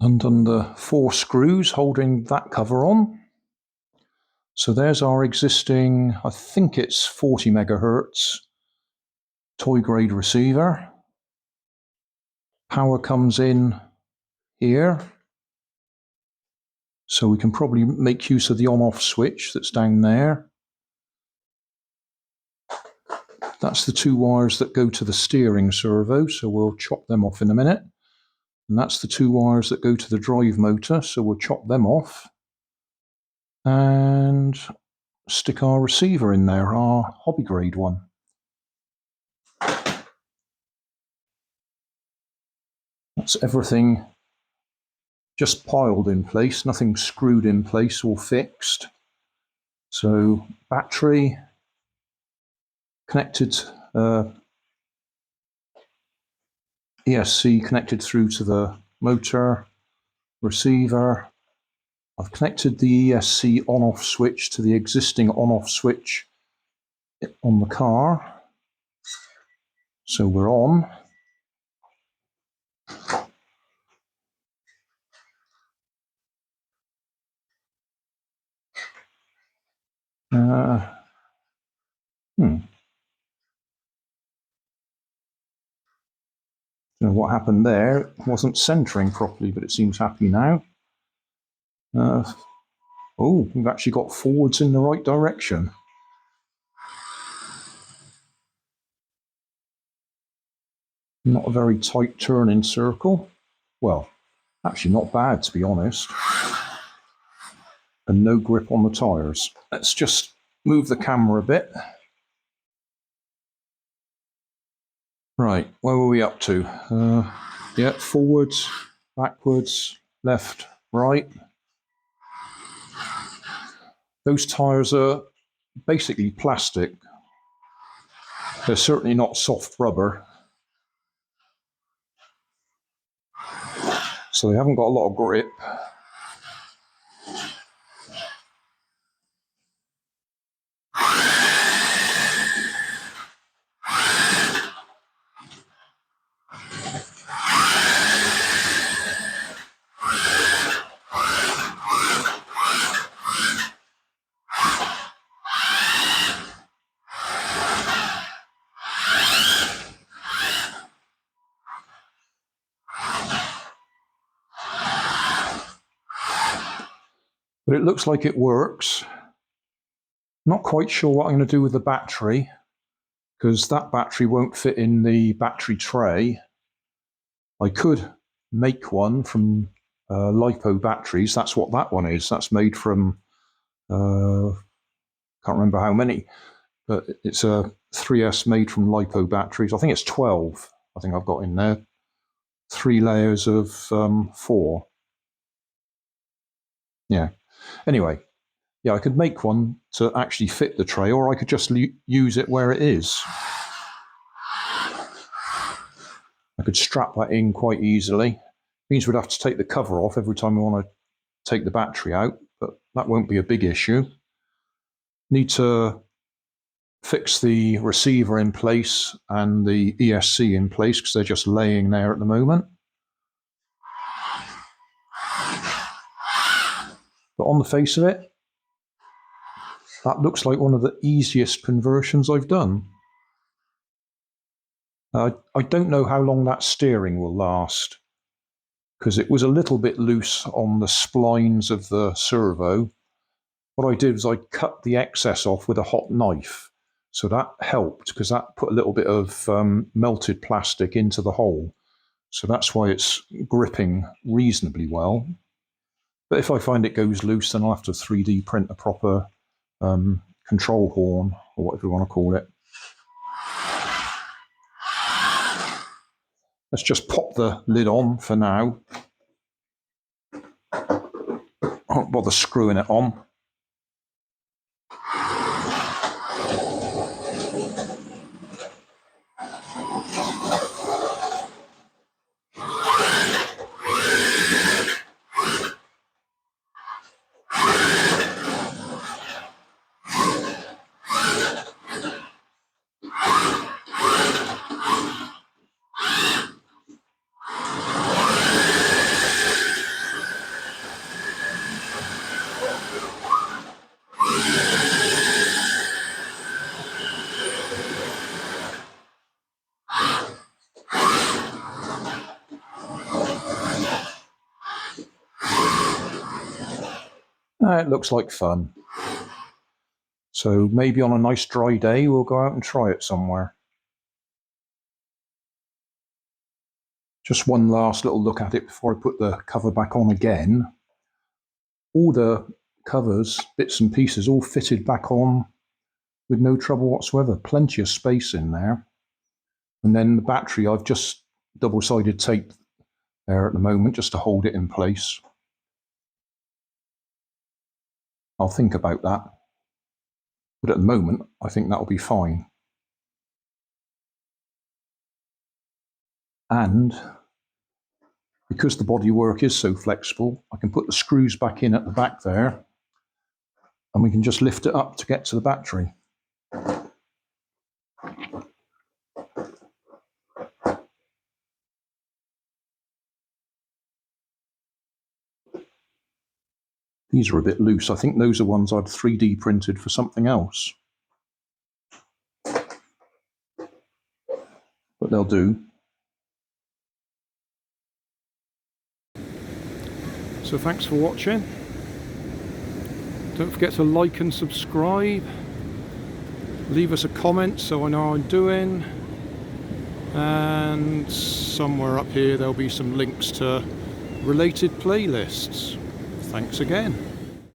undone the 4 screws holding that cover on. So there's our existing, I think it's 40 megahertz toy grade receiver. Power comes in here, so we can probably make use of the on-off switch that's down there. That's the 2 wires that go to the steering servo, so we'll chop them off in a minute. And that's the 2 wires that go to the drive motor, so we'll chop them off and stick our receiver in there, our hobby grade one. That's everything just piled in place, nothing screwed in place or fixed. So battery connected, ESC connected through to the motor, receiver. I've connected the ESC on-off switch to the existing on-off switch on the car. So we're on. Don't know what happened there. It wasn't centering properly, but it seems happy now. Oh, we've actually got forwards in the right direction. Not a very tight turning circle. Well, actually not bad, to be honest. And no grip on the tyres. Let's just move the camera a bit. Right, where were we up to? Yeah, forwards, backwards, left, right. Those tyres are basically plastic. They're certainly not soft rubber. So they haven't got a lot of grip. But it looks like it works. Not quite sure what I'm going to do with the battery, because that battery won't fit in the battery tray. I could make one from LiPo batteries. That's what that one is. That's made from, can't remember how many, but it's a 3S made from LiPo batteries. I think it's 12, I think I've got in there. 3 layers of 4. Yeah. Anyway, yeah, I could make one to actually fit the tray, or I could just use it where it is. I could strap that in quite easily. It means we'd have to take the cover off every time we want to take the battery out, but that won't be a big issue. Need to fix the receiver in place and the ESC in place because they're just laying there at the moment. But on the face of it, that looks like one of the easiest conversions I've done. I don't know how long that steering will last, because it was a little bit loose on the splines of the servo. What I did was I cut the excess off with a hot knife. So that helped, because that put a little bit of melted plastic into the hole. So that's why it's gripping reasonably well. But if I find it goes loose, then I'll have to 3D print a proper control horn, or whatever you want to call it. Let's just pop the lid on for now. I won't bother screwing it on. It looks like fun. So maybe on a nice dry day we'll go out and try it somewhere. Just one last little look at it before I put the cover back on again. All the covers, bits and pieces, all fitted back on with no trouble whatsoever. Plenty of space in there. And then the battery, I've just double-sided taped there at the moment just to hold it in place. I'll think about that. But at the moment, I think that'll be fine. And because the bodywork is so flexible, I can put the screws back in at the back there, and we can just lift it up to get to the battery. These are a bit loose. I think those are ones I'd 3D printed for something else. But they'll do. So thanks for watching. Don't forget to like and subscribe. Leave us a comment so I know how I'm doing. And somewhere up here there'll be some links to related playlists. Thanks again.